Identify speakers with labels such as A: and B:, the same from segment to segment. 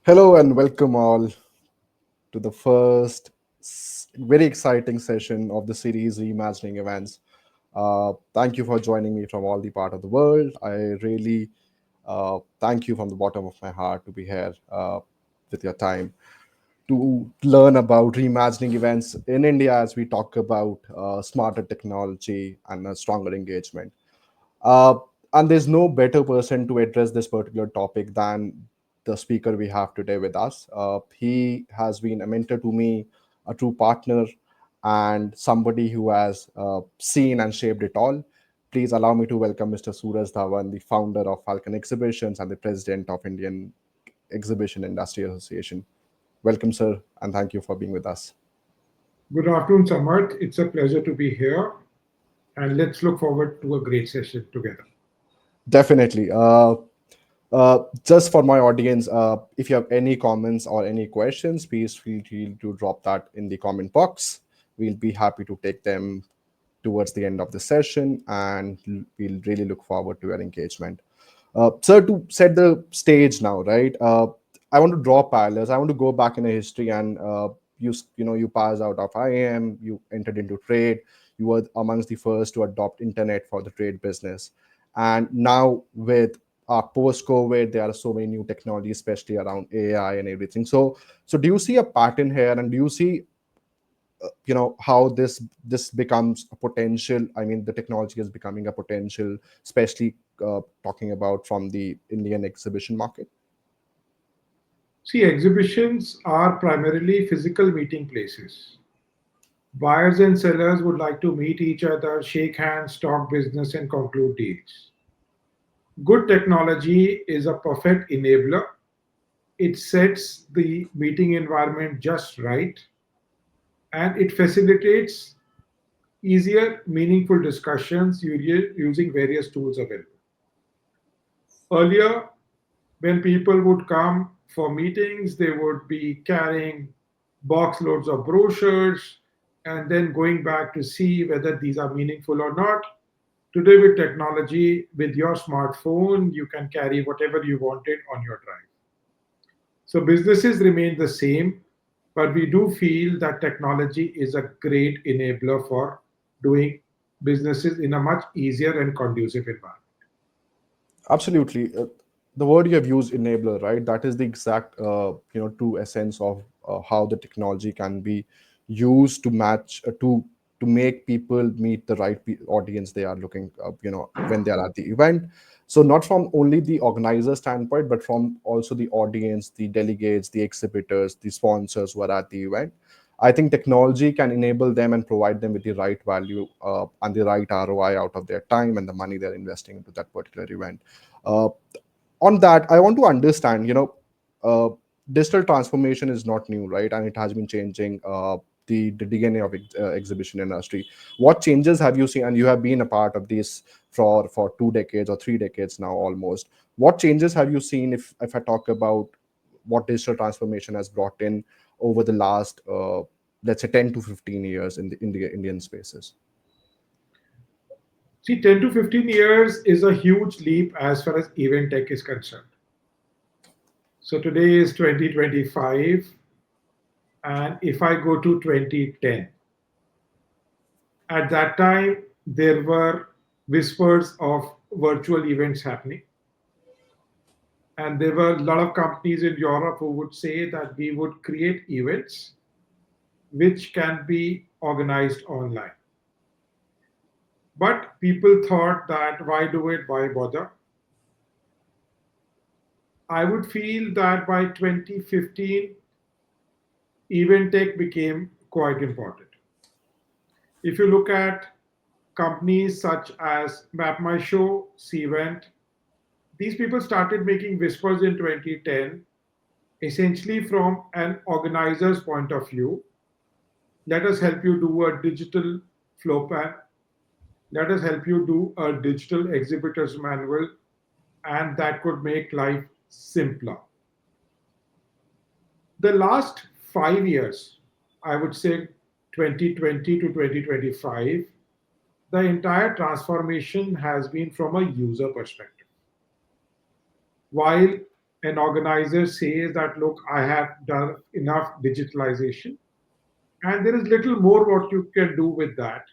A: Hello and welcome all to the first very exciting session of the series Reimagining Events. Thank you for joining me from all the part of the world. I really thank you from the bottom of my heart to be here with your time to learn about reimagining events in India as we talk about smarter technology and a stronger engagement. Uh, and there's no better person to address this particular topic than the speaker we have today with us. He has been a mentor to me, a true partner, and somebody who has seen and shaped it all. Please allow me to welcome Mr. Sooraj Dhawan, the founder of Falcon Exhibitions and the president of Indian Exhibition Industry Association. Welcome, sir, and thank you for being with us.
B: Good afternoon, Samarth. It's a pleasure to be here, and let's look forward to a great session together.
A: Definitely. Just for my audience, if you have any comments or any questions, please feel free to drop that in the comment box. We'll be happy to take them towards the end of the session, and we'll really look forward to your engagement. Sir, to set the stage now, right? I want to draw parallels. I want to go back in a history, and you passed out of IIM, you entered into trade, you were amongst the first to adopt internet for the trade business, and now with post-COVID, there are so many new technologies, especially around AI and everything. So do you see a pattern here, and do you see how this becomes a potential? I mean, the technology is becoming a potential, especially talking about from the Indian exhibition market.
B: See, exhibitions are primarily physical meeting places. Buyers and sellers would like to meet each other, shake hands, talk business, and conclude deals. Good technology is a perfect enabler. It sets the meeting environment just right and it facilitates easier, meaningful discussions using various tools available. Earlier, when people would come for meetings, they would be carrying box loads of brochures and then going back to see whether these are meaningful or not. Today, with technology, with your smartphone, you can carry whatever you wanted on your drive. So, businesses remain the same, but we do feel that technology is a great enabler for doing businesses in a much easier and conducive environment.
A: Absolutely. The word you have used, enabler, right? That is the exact, true essence of how the technology can be used to match to make people meet the right audience they are looking, when they are at the event. So not from only the organizer standpoint, but from also the audience, the delegates, the exhibitors, the sponsors who are at the event. I think technology can enable them and provide them with the right value and the right ROI out of their time and the money they're investing into that particular event. Uh, on that, I want to understand, uh, digital transformation is not new, right? And it has been changing the DNA of exhibition industry. What changes have you seen? And you have been a part of this for 2 decades or 3 decades now almost. What changes have you seen, if I talk about what digital transformation has brought in over the last, let's say, 10 to 15 years in the Indian spaces?
B: See, 10 to 15 years is a huge leap as far as event tech is concerned. So today is 2025, and if I go to 2010, at that time there were whispers of virtual events happening, and there were a lot of companies in Europe who would say that we would create events which can be organized online. But people thought that why do it, why bother? I would feel that by 2015, event tech became quite important. If you look at companies such as Map My Show, Cvent, these people started making whispers in 2010, essentially from an organizer's point of view. Let us help you do a digital flow plan. Let us help you do a digital exhibitor's manual, and that could make life simpler. The last 5 years, I would say 2020 to 2025, the entire transformation has been from a user perspective. While an organizer says that, look, I have done enough digitalization, and there is little more what you can do with that.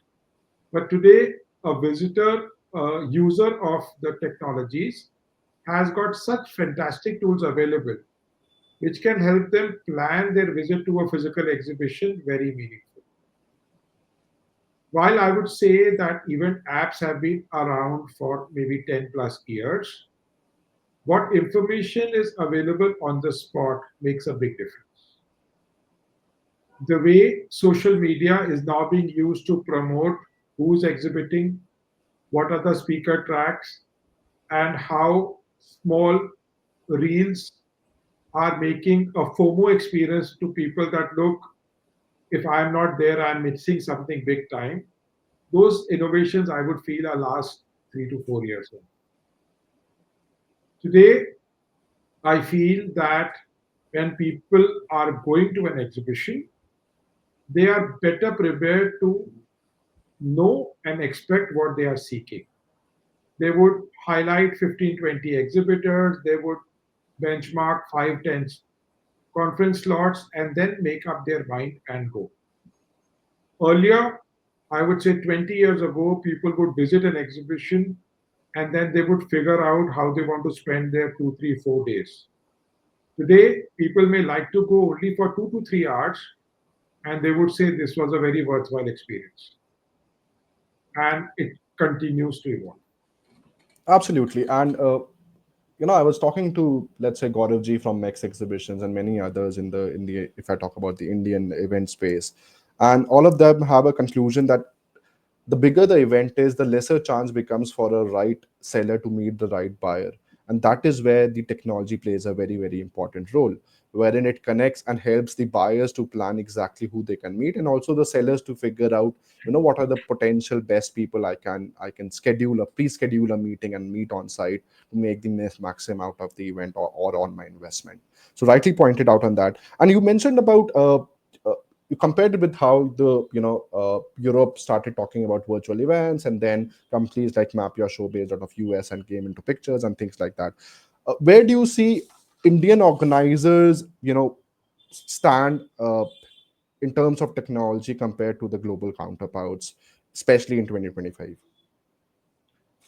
B: But today, a visitor, a user of the technologies, has got such fantastic tools available which can help them plan their visit to a physical exhibition very meaningful. While I would say that event apps have been around for maybe 10 plus years, what information is available on the spot makes a big difference. The way social media is now being used to promote who's exhibiting, what are the speaker tracks, and how small reels are making a FOMO experience to people that look, if I'm not there, I'm missing something big time. Those innovations I would feel are last 3 to 4 years. Today, I feel that when people are going to an exhibition, they are better prepared to know and expect what they are seeking. They would highlight 15, 20 exhibitors, they would benchmark 5, 10 conference slots, and then make up their mind and go. Earlier, I would say 20 years ago, people would visit an exhibition and then they would figure out how they want to spend their 2, 3, 4 days. Today, people may like to go only for 2 to 3 hours and they would say this was a very worthwhile experience. And it continues to evolve.
A: Absolutely. And I was talking to, let's say, Gauravji from Mex Exhibitions and many others in the if I talk about the Indian event space, and all of them have a conclusion that the bigger the event is, the lesser chance becomes for a right seller to meet the right buyer. And that is where the technology plays a very, very important role, wherein it connects and helps the buyers to plan exactly who they can meet, and also the sellers to figure out, what are the potential best people I can schedule a pre-schedule a meeting and meet on site to make the maximum out of the event, or on my investment. So rightly pointed out on that. And you mentioned about you compared it with how the Europe started talking about virtual events, and then companies like Map Your Show based out of US and came into pictures and things like that. Where do you see Indian organizers stand in terms of technology compared to the global counterparts, especially in 2025?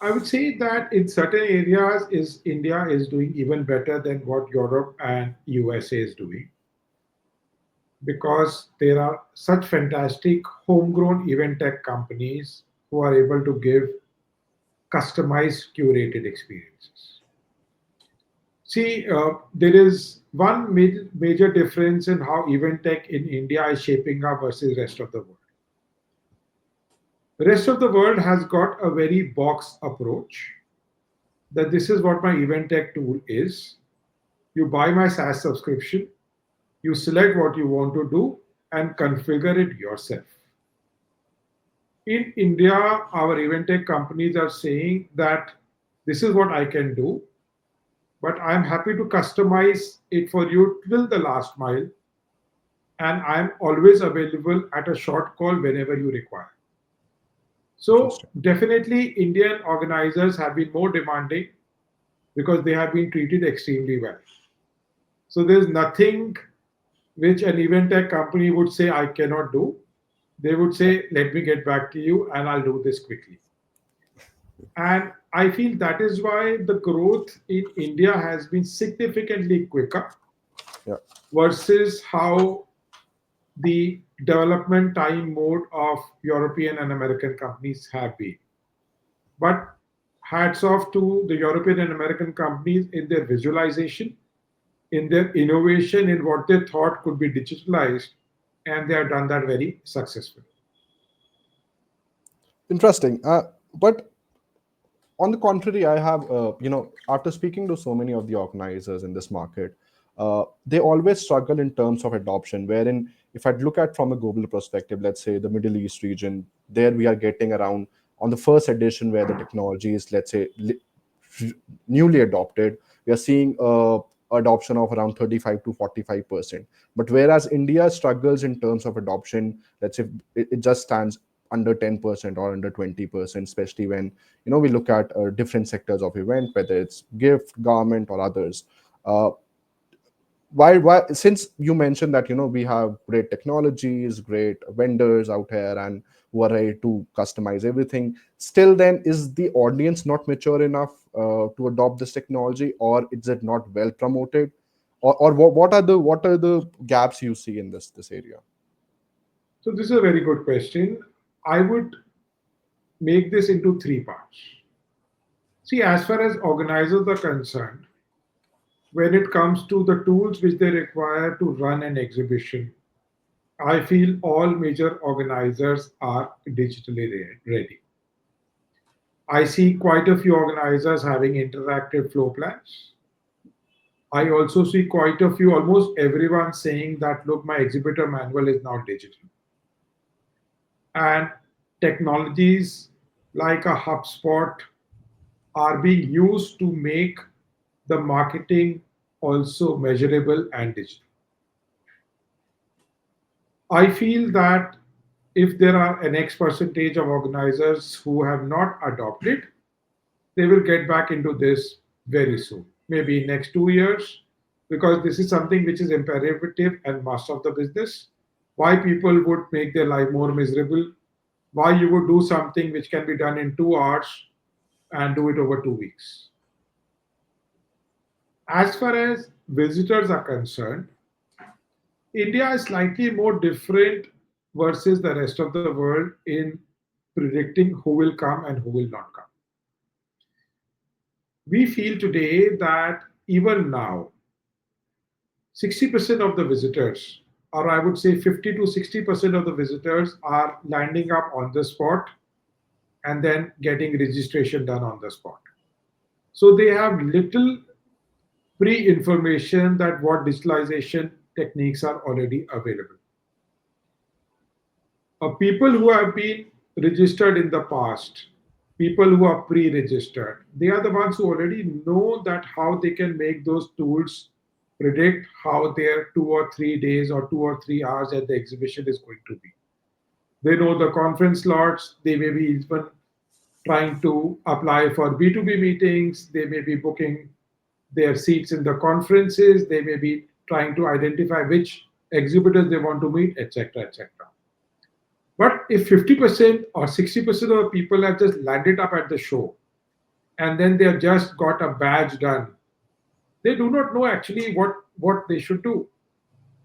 B: I would say that in certain areas is India is doing even better than what Europe and USA is doing because there are such fantastic homegrown event tech companies who are able to give customized curated experiences. See, there is one major difference in how event tech in India is shaping up versus rest of the world. The rest of the world has got a very box approach that this is what my event tech tool is. You buy my SaaS subscription, you select what you want to do and configure it yourself. In India, our event tech companies are saying that this is what I can do, but I'm happy to customize it for you till the last mile, and I'm always available at a short call whenever you require. So,
A: Interesting.
B: definitely, Indian organizers have been more demanding because they have been treated extremely well. So, there's nothing which an event tech company would say, I cannot do. They would
A: Yeah.
B: say, let me get back to you and I'll do this quickly. And I feel that is why the growth in India has been significantly quicker
A: Yeah.
B: versus how the development time mode of European and American companies have been. But hats off to the European and American companies in their visualization, in their innovation, in what they thought could be digitalized, and they have done that very successfully.
A: Interesting. But on the contrary, I have, after speaking to so many of the organizers in this market, they always struggle in terms of adoption. Wherein, if I look at from a global perspective, let's say the Middle East region, there we are getting around on the first edition where the technology is, let's say, newly adopted, we are seeing adoption of around 35 to 45%. But whereas India struggles in terms of adoption, let's say it just stands under 10% or under 20%, especially when we look at different sectors of event, whether it's gift, garment, or others. uh, why since you mentioned that we have great technologies, great vendors out here, and who are ready to customize everything, still then is the audience not mature enough to adopt this technology, or is it not well promoted, or what are the gaps you see in this area?
B: So, this is a very good question. I would make this into three parts. See, as far as organizers are concerned, when it comes to the tools which they require to run an exhibition, I feel all major organizers are digitally ready. I see quite a few organizers having interactive flow plans. I also see quite a few, almost everyone saying that, look, my exhibitor manual is now digital. And technologies like a HubSpot are being used to make the marketing also measurable and digital. I feel that if there are an X percentage of organizers who have not adopted, they will get back into this very soon, maybe next 2 years, because this is something which is imperative and must of the business. Why people would make their life more miserable? Why you would do something which can be done in 2 hours and do it over 2 weeks? As far as visitors are concerned, India is slightly more different versus the rest of the world in predicting who will come and who will not come. We feel today that even now, 60% of the visitors, or I would say 50 to 60% of the visitors, are landing up on the spot and then getting registration done on the spot. So they have little pre information that what digitalization techniques are already available. People who have been registered in the past, people who are pre-registered, they are the ones who already know that how they can make those tools predict how their 2 or 3 days or 2 or 3 hours at the exhibition is going to be. They know the conference slots. They may be even trying to apply for B2B meetings. They may be booking their seats in the conferences. They may be trying to identify which exhibitors they want to meet, etc., etc. But if 50% or 60% of the people have just landed up at the show and then they have just got a badge done, they do not know actually what they should do.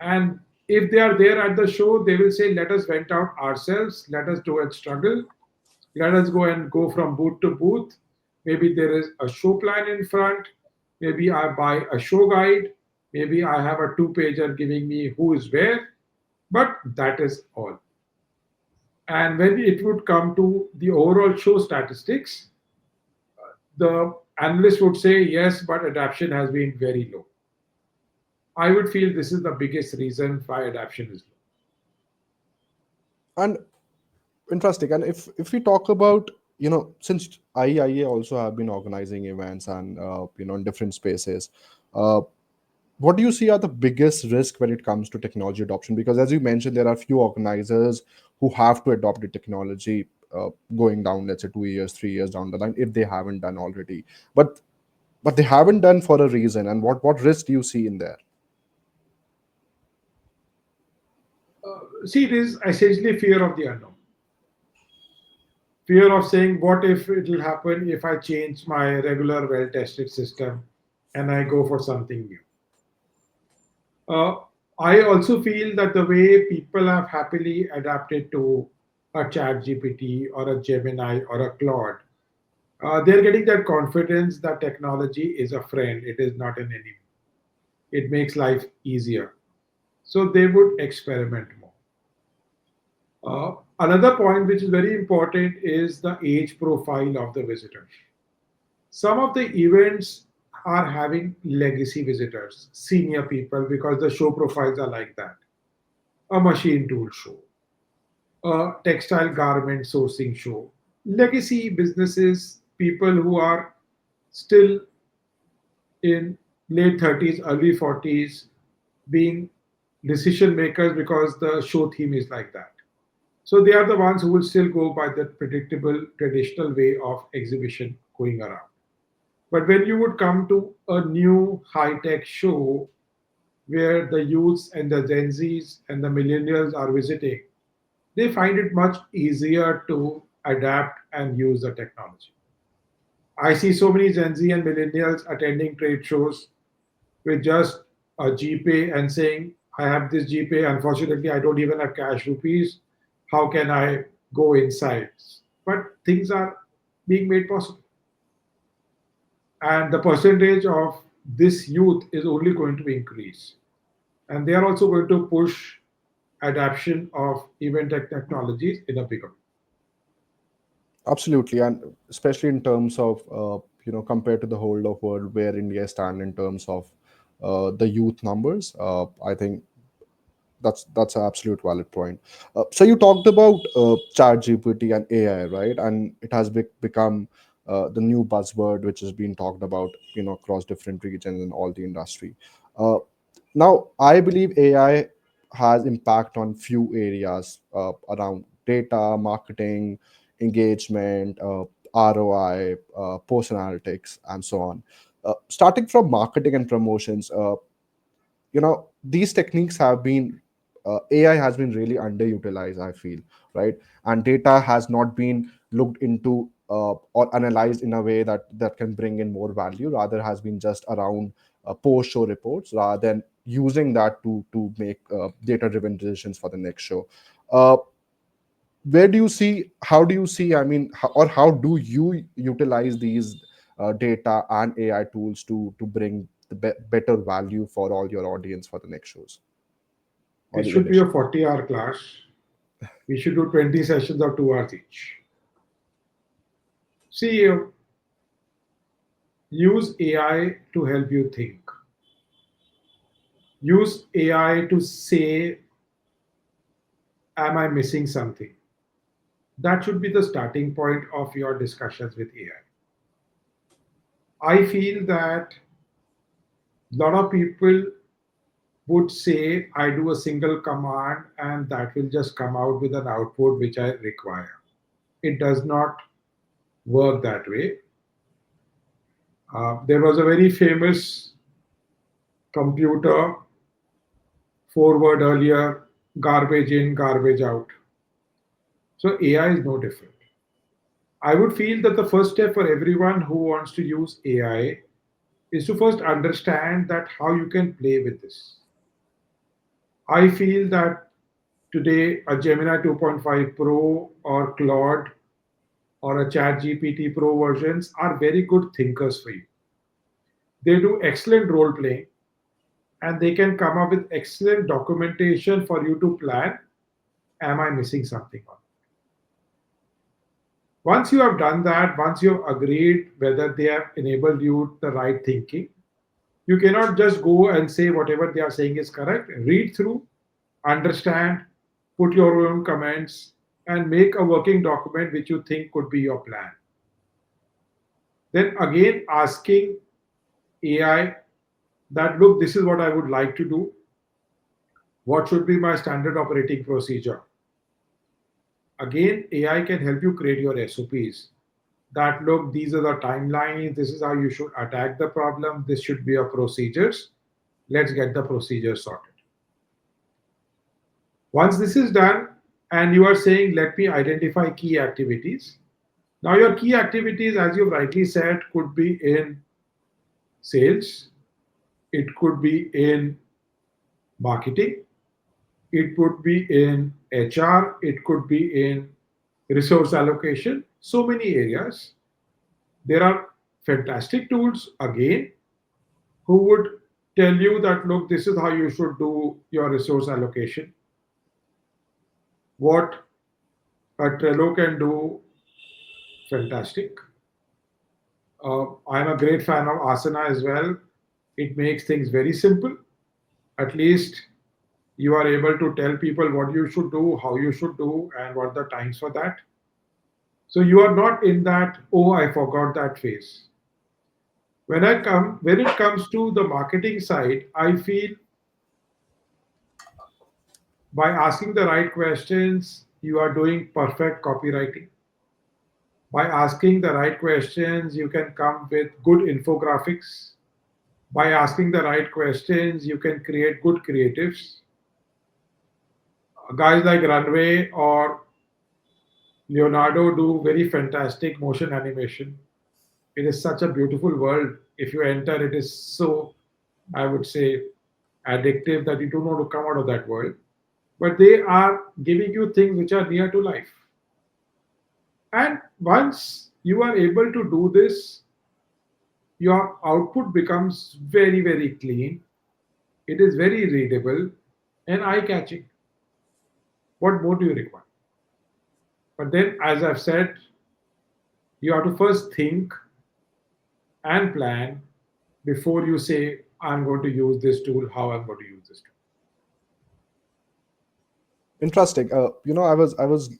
B: And if they are there at the show, they will say, let us vent out ourselves, let us do and struggle, let us go and go from booth to booth. Maybe there is a show plan in front, maybe I buy a show guide, maybe I have a two-pager giving me who is where, but that is all. And when it would come to the overall show statistics, the analyst would say yes, but adoption has been very low. I would feel this is the biggest reason why adoption is
A: And interesting. And if we talk about, since IEIA also have been organizing events and in different spaces, uh, what do you see are the biggest risk when it comes to technology adoption? Because as you mentioned, there are few organizers who have to adopt the technology, going down, let's say 2 years, 3 years down the line, if they haven't done already. But they haven't done for a reason. And what risk do you see in there?
B: low. See, it is essentially fear of the unknown. Fear of saying, what if it will happen if I change my regular well tested system and I go for something new? Uh, I also feel that the way people have happily adapted to a chat GPT or a Gemini or a Claude, they're getting that confidence that technology is a friend, it is not an enemy. It makes life easier. So they would experiment more. Another point which is very important is the age profile of the visitors. Some of the events are having legacy visitors, senior people, because the show profiles are like that. A machine tool show, a textile garment sourcing show, legacy businesses, people who are still in late 30s, early 40s, being decision makers because the show theme is like that. So they are the ones who will still go by the predictable, traditional way of exhibition going around. But when you would come to a new high tech show where the youths and the Gen Zs and the millennials are visiting, they find it much easier to adapt and use the technology. I see so many Gen Z and millennials attending trade shows with just a GPay and saying, I have this GPay, unfortunately, I don't even have cash rupees. How can I go inside? But things are being made possible. And the percentage of this youth is only going to increase. And they are also going to push adoption of event tech technologies in a bigger way.
A: Absolutely, and especially in terms of, compared to the whole of world where India stand in terms of the youth numbers. I think that's an absolute valid point. So you talked about chat gpt and ai, right? And it has become the new buzzword which has been talked about, across different regions and all the industry. uh, Now I believe ai has impact on few areas around data marketing, engagement, roi, post analytics, and so on. Starting from marketing and promotions, these techniques have been ai has been really underutilized, I feel, right? And data has not been looked into or analyzed in a way that can bring in more value, rather has been just around post show reports rather than using that to make data driven decisions for the next show. uh, where do you see how do you see I mean how do you utilize these data and ai tools to bring the better value for all your audience for the next shows or
B: It
A: the
B: should be a
A: industry?
B: 40-hour class. We should do 20 sessions of 2 hours each. See, use AI to help you think. Use AI to say, am I missing something? That should be the starting point of your discussions with AI. I feel that a lot of people would say, I do a single command and that will just come out with an output which I require. It does not work that way. There was a very famous computer forward earlier, garbage in, garbage out. So AI is no different. I would feel that the first step for everyone who wants to use AI is to first understand that how you can play with this. I feel that today a Gemini 2.5 Pro or Claude or a ChatGPT Pro versions are very good thinkers for you. They do excellent role playing and they can come up with excellent documentation for you to plan. Am I missing something? Once you have done that, once you have agreed whether they have enabled you the right thinking, you cannot just go and say whatever they are saying is correct. Read through, understand, put your own comments, and make a working document which you think could be your plan. Then again, asking AI that, look, this is what I would like to do. What should be my standard operating procedure? Again, AI can help you create your SOPs. That, look, these are the timelines, this is how you should attack the problem, this should be your procedures. Let's get the procedures sorted. Once this is done, and you are saying, let me identify key activities. Now, your key activities, as you rightly said, could be in sales, it could be in marketing, it could be in HR, it could be in resource allocation, so many areas. There are fantastic tools, again, who would tell you that, look, this is how you should do your resource allocation. What a Trello can do, fantastic. I'm a great fan of Asana as well. It makes things very simple. At least you are able to tell people what you should do, how you should do, and what the times for that. So you are not in that, oh, I forgot that phase. When it comes to the marketing side, I feel by asking the right questions, you are doing perfect copywriting. By asking the right questions, you can come with good infographics. By asking the right questions, you can create good creatives. Guys like Runway or Leonardo do very fantastic motion animation. It is such a beautiful world. If you enter, it is so, I would say, addictive that you don't want to come out of that world. But they are giving you things which are near to life. And once you are able to do this, your output becomes very, very clean. It is very readable and eye catching. What more do you require? But then, as I've said, you have to first think and plan before you say, I'm going to use this tool, how I'm going to use this tool.
A: Interesting. I was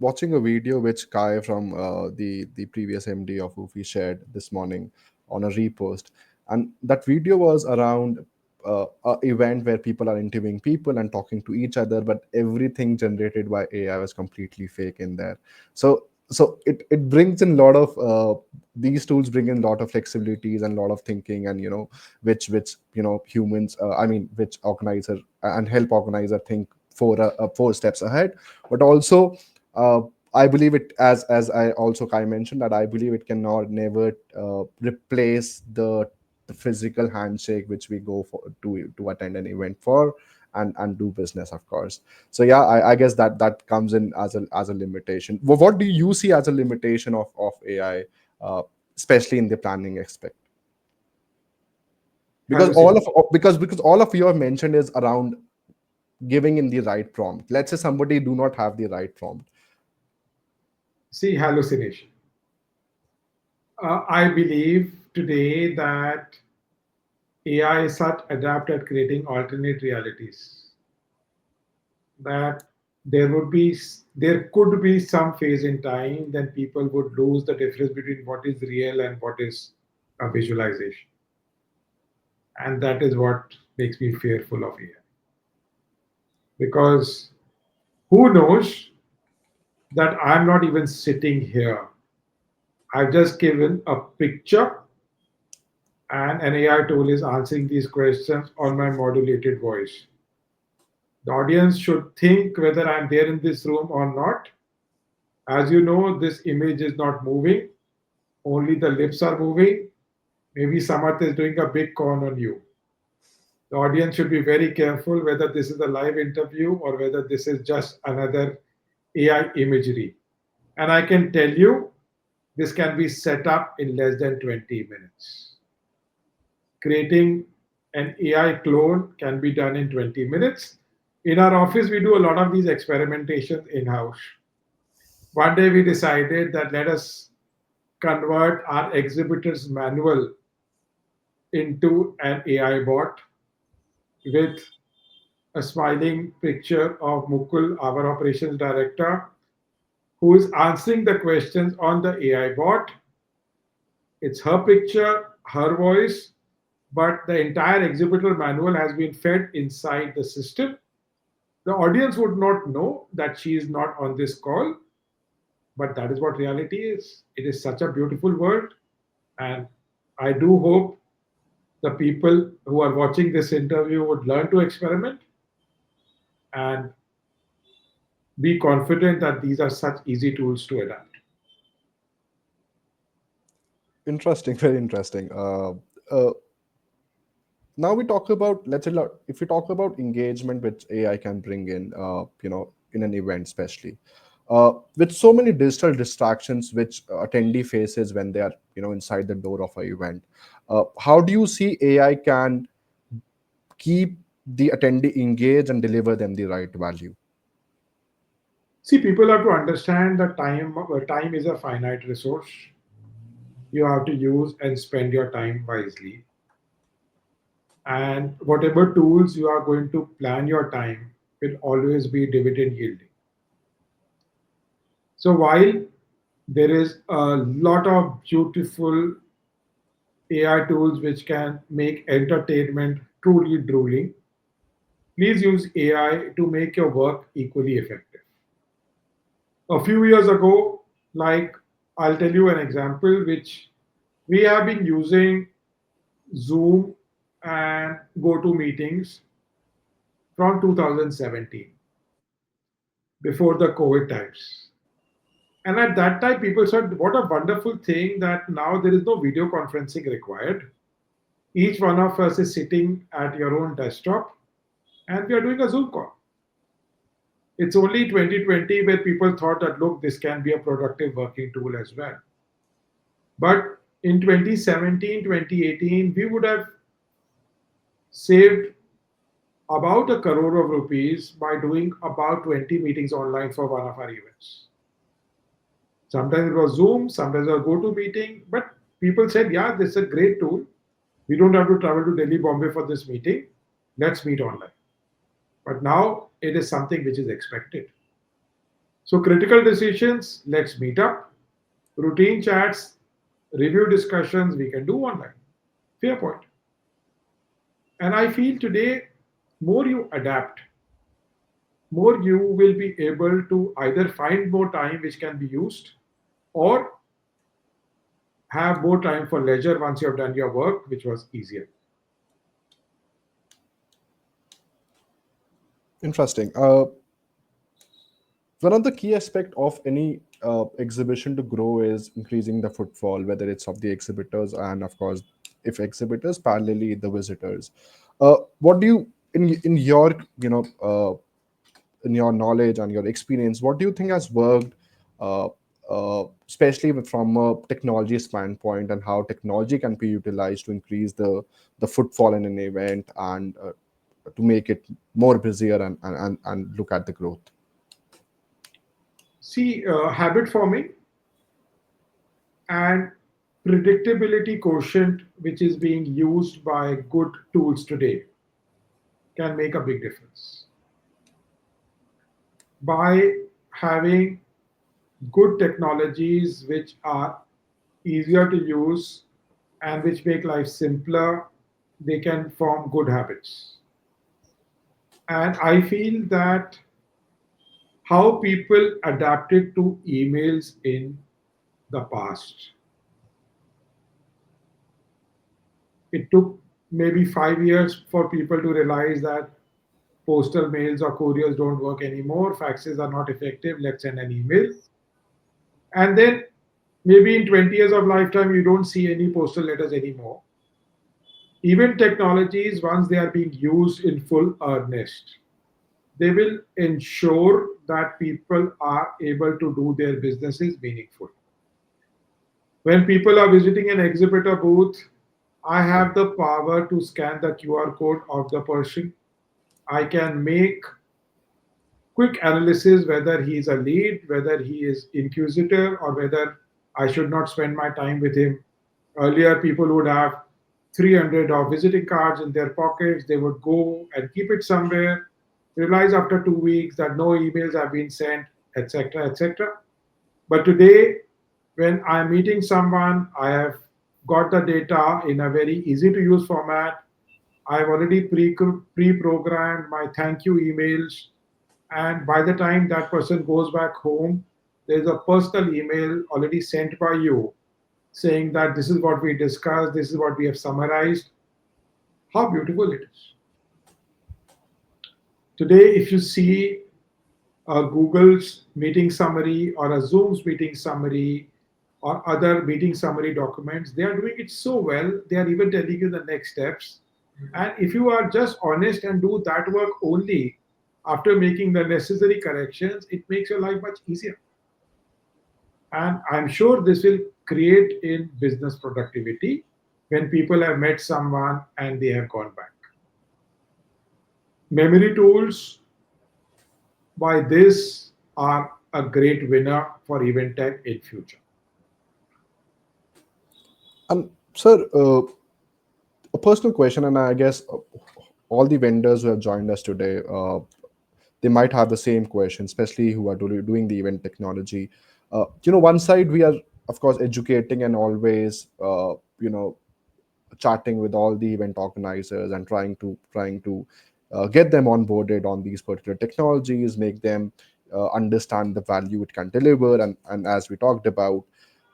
A: watching a video which Kai from the previous MD of Ufi shared this morning on a repost, and that video was around a event where people are interviewing people and talking to each other, but everything generated by AI was completely fake in there. So it brings in a lot of these tools bring in a lot of flexibilities and a lot of thinking, and which humans, I mean, which organizer and help organizer think four steps ahead. But also, uh, I believe it, as I also Kai mentioned, that I believe it cannot never replace the physical handshake which we go for to attend an event for, and do business, of course. So yeah, I guess that comes in as a limitation. What do you see as a limitation of AI, especially in the planning aspect? Because all of
B: Hallucination.
A: because all of you have mentioned is around giving in the right prompt. Let's say somebody do not have the right prompt.
B: See, hallucination. I believe today that AI is such adept at creating alternate realities that there could be some phase in time then people would lose the difference between what is real and what is a visualization, and that is what makes me fearful of AI, because who knows that I'm not even sitting here. I've just given a picture and an AI tool is answering these questions on my modulated voice. The audience should think whether I'm there in this room or not. As you know, this image is not moving, only the lips are moving. Maybe Samarth is doing a big con on you. The audience should be very careful whether this is a live interview or whether this is just another AI imagery. And I can tell you, this can be set up in less than 20 minutes. Creating an AI clone can be done in 20 minutes. In our office, we do a lot of these experimentations in house. One day we decided that let us convert our exhibitor's manual into an AI bot with a smiling picture of Mukul, our operations director, who is answering the questions on the AI bot. It's her picture, her voice, but the entire exhibitor manual has been fed inside the system. The audience would not know that she is not on this call, but that is what reality is. It is such a beautiful world, and I do hope the people who are watching this interview would learn to experiment and be confident that these are such easy tools to adapt.
A: Interesting, very interesting. Now we talk about, let's say, if we talk about engagement which AI can bring in, in an event, especially with so many digital distractions which attendee faces when they are, inside the door of an event. How do you see AI can keep the attendee engaged and deliver them the right value?
B: See, people have to understand that time is a finite resource. You have to use and spend your time wisely. And whatever tools you are going to plan your time will always be dividend yielding. So while there is a lot of beautiful AI tools which can make entertainment truly drooling, please use AI to make your work equally effective. A few years ago, like I'll tell you an example which we have been using Zoom and GoTo meetings from 2017, before the COVID times. And at that time, people said, what a wonderful thing that now there is no video conferencing required. Each one of us is sitting at your own desktop and we are doing a Zoom call. It's only 2020 where people thought that, look, this can be a productive working tool as well. But in 2017, 2018, we would have saved about a crore of rupees by doing about 20 meetings online for one of our events. Sometimes it was Zoom, sometimes it was GoTo meeting, but people said, yeah, this is a great tool. We don't have to travel to Delhi, Bombay for this meeting. Let's meet online. But now it is something which is expected. So, critical decisions, let's meet up. Routine chats, review discussions, we can do online. Fair point. And I feel today, more you adapt, more you will be able to either find more time which can be used or have more time for leisure once you have done your work, which was easier.
A: Interesting. One of the key aspect of any exhibition to grow is increasing the footfall, whether it's of the exhibitors and, of course, if exhibitors, parallelly the visitors. What do you, in your in your knowledge and your experience, what do you think has worked, uh, especially from a technology standpoint, and how technology can be utilized to increase the footfall in an event and to make it more busier and look at the growth?
B: See, habit forming and predictability quotient, which is being used by good tools today, can make a big difference. By having good technologies which are easier to use and which make life simpler, they can form good habits. And I feel that how people adapted to emails in the past, it took maybe 5 years for people to realize that postal mails or couriers don't work anymore, faxes are not effective, let's send an email. And then maybe in 20 years of lifetime, you don't see any postal letters anymore. Even technologies, once they are being used in full earnest, they will ensure that people are able to do their businesses meaningful. When people are visiting an exhibitor booth, I have the power to scan the QR code of the person. I can make quick analysis whether he is a lead, whether he is inquisitor, or whether I should not spend my time with him. Earlier, people would have 300 of visiting cards in their pockets. They would go and keep it somewhere, realize after 2 weeks that no emails have been sent, etc., etc. But today, when I'm meeting someone, I have got the data in a very easy to use format. I've already pre-programmed my thank you emails, and by the time that person goes back home, there's a personal email already sent by you saying that this is what we discussed, this is what we have summarized. How beautiful it is. Today, if you see a Google's meeting summary or a Zoom's meeting summary or other meeting summary documents, they are doing it so well, they are even telling you the next steps. And if you are just honest and do that work only after making the necessary corrections, it makes your life much easier. And I'm sure this will create in business productivity when people have met someone and they have gone back. Memory tools by this are a great winner for event tech in future.
A: And sir, a personal question, and I guess all the vendors who have joined us today, they might have the same question, especially who are doing the event technology. One side we are, of course, educating and always, chatting with all the event organizers and trying to get them onboarded on these particular technologies, make them understand the value it can deliver, and as we talked about,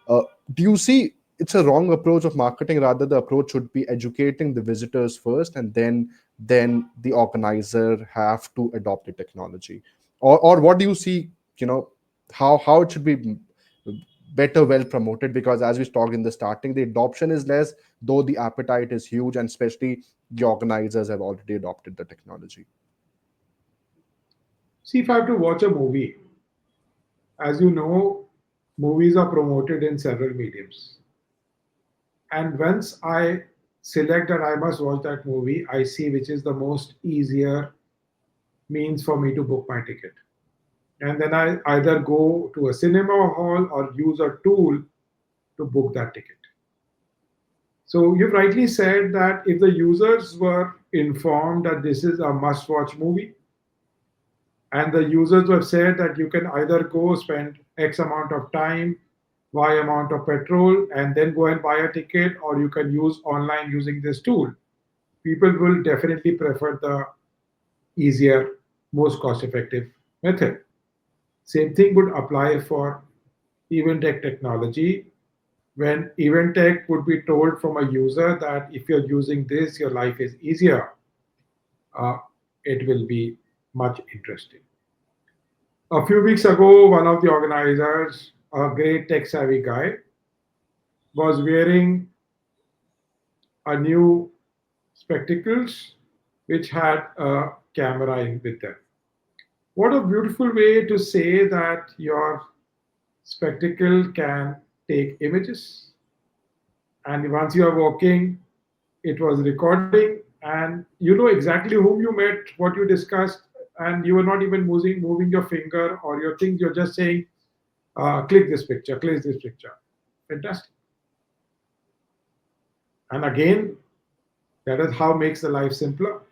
A: uh, do you see it's a wrong approach of marketing? Rather, the approach should be educating the visitors first, and then the organizer have to adopt the technology, or what do you see? You know, how it should be better well promoted, because as we talked in the starting, the adoption is less, though the appetite is huge, and especially the organizers have already adopted the technology.
B: See, if I have to watch a movie, as you know, movies are promoted in several mediums. And once I select that I must watch that movie, I see which is the most easier means for me to book my ticket. And then I either go to a cinema hall or use a tool to book that ticket. So you've rightly said that if the users were informed that this is a must-watch movie, and the users have said that you can either go spend X amount of time, Y amount of petrol, and then go and buy a ticket, or you can use online using this tool, people will definitely prefer the easier, most cost-effective method. Same thing would apply for event tech technology. When event tech would be told from a user that if you're using this, your life is easier, uh, it will be much interesting. A few weeks ago, one of the organizers, a great tech savvy guy, was wearing a new spectacles which had a camera in with them. What a beautiful way to say that your spectacle can take images, and once you are walking, it was recording, and you know exactly whom you met, what you discussed, and you were not even moving your finger or your things. You're just saying, click this picture, click this picture. Fantastic. And again, that is how makes the life simpler.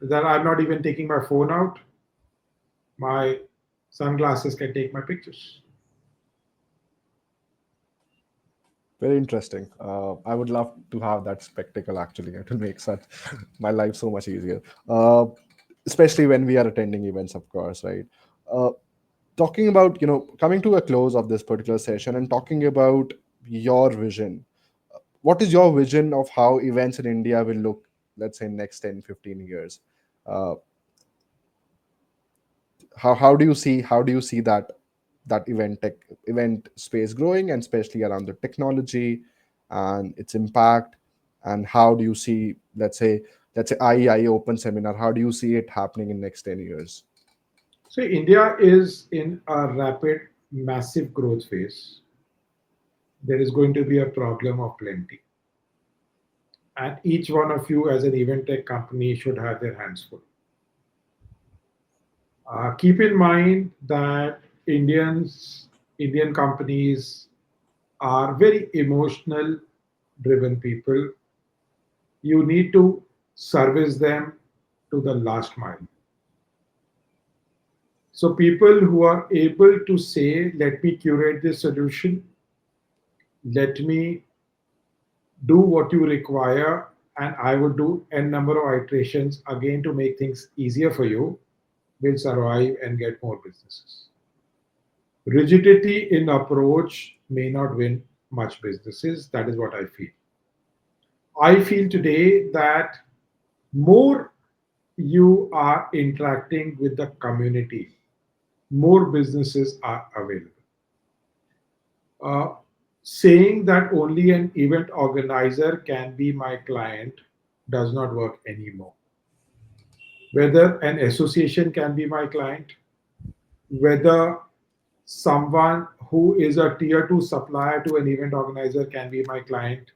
B: That I'm not even taking my phone out. My sunglasses can take my pictures.
A: Very interesting. I would love to have that spectacle actually. It will make such my life so much easier. Especially when we are attending events, of course, right? Uh, Talking about, coming to a close of this particular session and talking about your vision. What is your vision of how events in India will look, let's say, next 10, 15 years? Uh, how do you see that event space growing, and especially around the technology and its impact? And how do you see, let's say IEIA open seminar, how do you see it happening in next 10 years?
B: So India is in a rapid, massive growth phase. There is going to be a problem of plenty. And each one of you, as an event tech company, should have their hands full. Keep in mind that Indian companies are very emotional driven people. You need to service them to the last mile. So people who are able to say, let me curate this solution, let me do what you require, and I would do n number of iterations again to make things easier for you, will survive and get more businesses. Rigidity in approach may not win much businesses. That is what I feel. I feel today that more you are interacting with the community, more businesses are available. Uh, Saying that only an event organizer can be my client does not work anymore. Whether an association can be my client, whether someone who is a tier 2 supplier to an event organizer can be my client,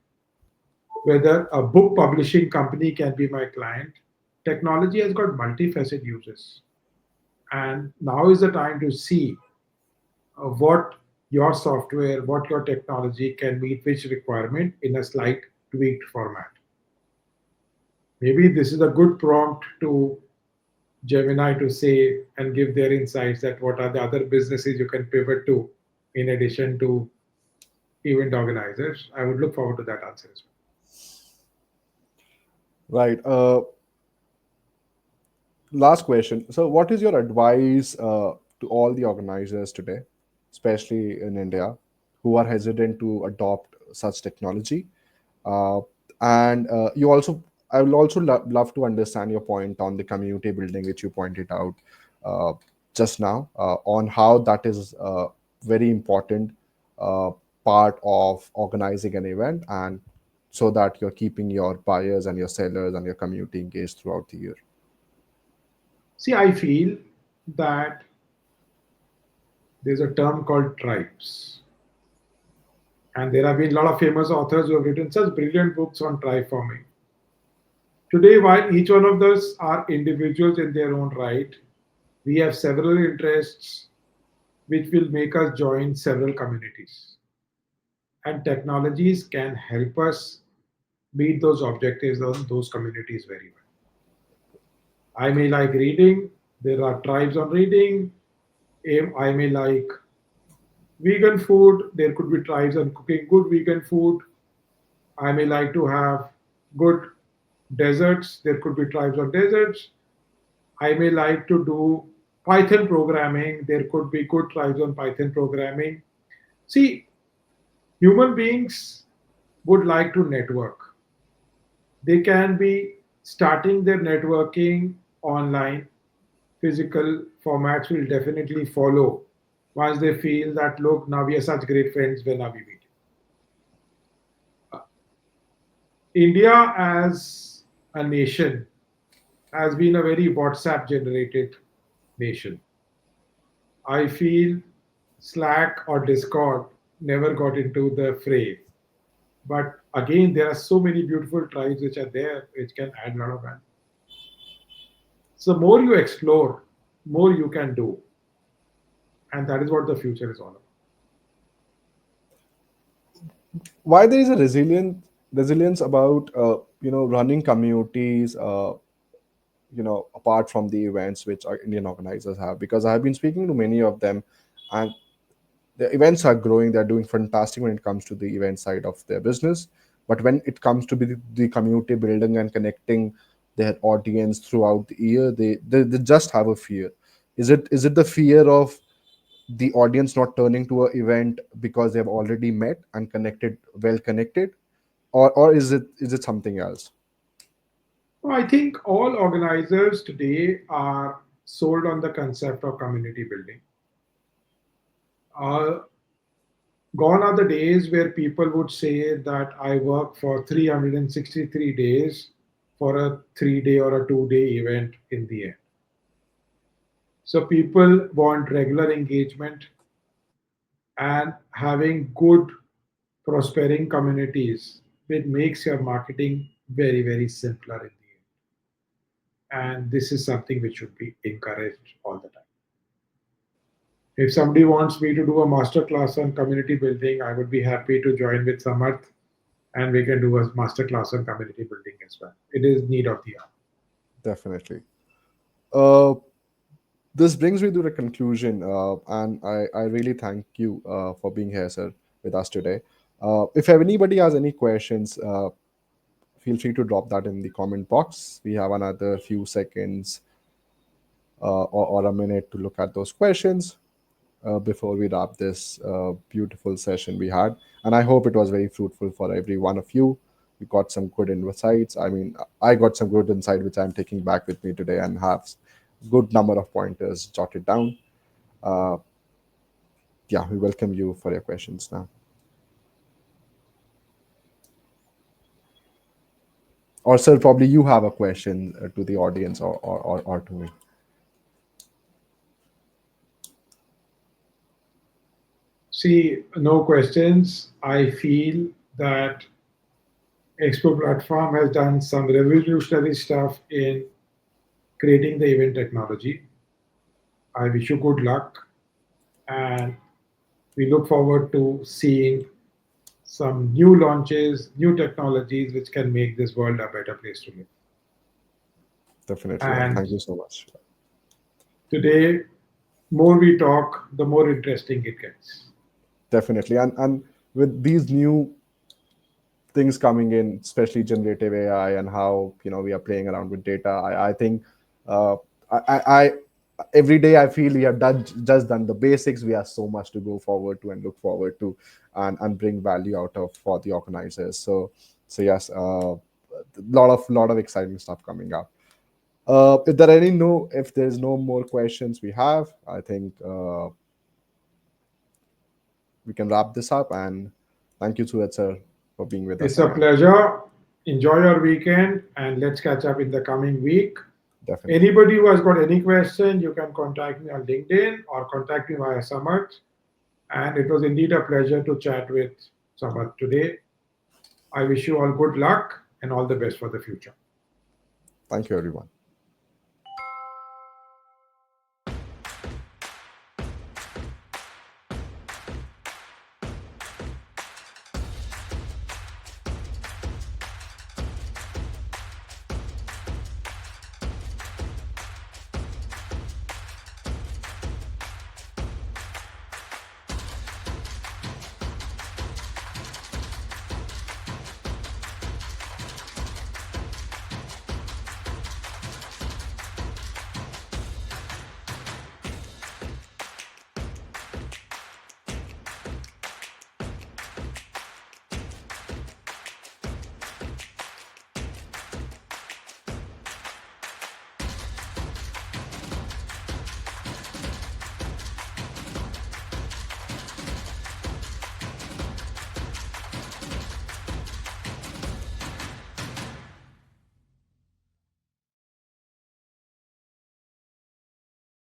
B: whether a book publishing company can be my client. Technology has got multifaceted uses. And now is the time to see what your software, what your technology can meet which requirement in a slight tweaked format. Maybe this is a good prompt to Gemini to say and give their insights that what are the other businesses you can pivot to in addition to event organizers. I would look forward to that answer as well.
A: Right. Last question. So what is your advice to all the organizers today, especially in India, who are hesitant to adopt such technology? uh, and you also I will also love to understand your point on the community building, which you pointed out uh, just now, on how that is a very important uh, part of organizing an event, and so that you're keeping your buyers and your sellers and your community engaged throughout the year.
B: See, I feel that there's a term called tribes. And there have been a lot of famous authors who have written such brilliant books on tribe forming. Today, while each one of us are individuals in their own right, we have several interests which will make us join several communities. And technologies can help us meet those objectives on those communities very well. I may like reading. There are tribes on reading. I may like vegan food. There could be tribes on cooking good vegan food. I may like to have good deserts. There could be tribes on deserts. I may like to do Python programming. There could be good tribes on Python programming. See, human beings would like to network. They can be starting their networking online. Physical formats will definitely follow once they feel that, look, now we are such great friends, when are we meeting? India as a nation has been a very WhatsApp generated nation. I feel Slack or Discord never got into the fray. But again, there are so many beautiful tribes which are there, which can add a lot of value. So, more you explore, more you can do. And that is what the future is all about.
A: Why there is a resilience about running communities, apart from the events which our Indian organizers have, because I have been speaking to many of them, and the events are growing. They're doing fantastic when it comes to the event side of their business, but when it comes to the community building and connecting their audience throughout the year, they just have a fear. Is it the fear of the audience not turning to an event because they've already met and connected, or is it something else?
B: So I think all organizers today are sold on the concept of community building. Uh, Gone are the days where people would say that I work for 363 days for a 3 day or a 2 day event in the end. So people want regular engagement and having good prospering communities, which makes your marketing very, very simpler in the end. And this is something which should be encouraged all the time. If somebody wants me to do a master class on community building, I would be happy to join with Samarth and we can do a master class on community building as well. It is need of the hour.
A: Definitely. uh, this brings me to the conclusion, and I really thank you for being here, sir, with us today. If anybody has any questions, feel free to drop that in the comment box. We have another few seconds, or a minute to look at those questions before we wrap this beautiful session we had. And I hope it was very fruitful for every one of you. You got some good insights. I mean, I got some good insight which I'm taking back with me today and have good number of pointers jotted down. Uh, yeah, we welcome you for your questions now. Or sir, probably you have a question to the audience, or to me.
B: See, no questions. I feel that Expo Platform has done some revolutionary stuff in creating the event technology. I wish you good luck and we look forward to seeing some new launches, new technologies which can make this world a better place to live.
A: Definitely, and
B: And
A: thank you so much.
B: today, more we talk, the more interesting it gets.
A: Definitely, and with these new things coming in, especially generative AI, and how we are playing around with data. I think uh, I every day I feel we have just done the basics. We have so much to go forward to and look forward to, and bring value out of for the organizers. So yes, lot of exciting stuff coming up. If there's no more questions we have, I think we can wrap this up. And thank you, Suraj sir, for being with us
B: It's a
A: again.
B: pleasure. Enjoy your weekend and let's catch up in the coming week.
A: Definitely.
B: Anybody who has got any question, you can contact me on LinkedIn or contact me via Samarth. And it was indeed a pleasure to chat with Samarth today. I wish you all good luck and all the best for the future.
A: Thank you, everyone.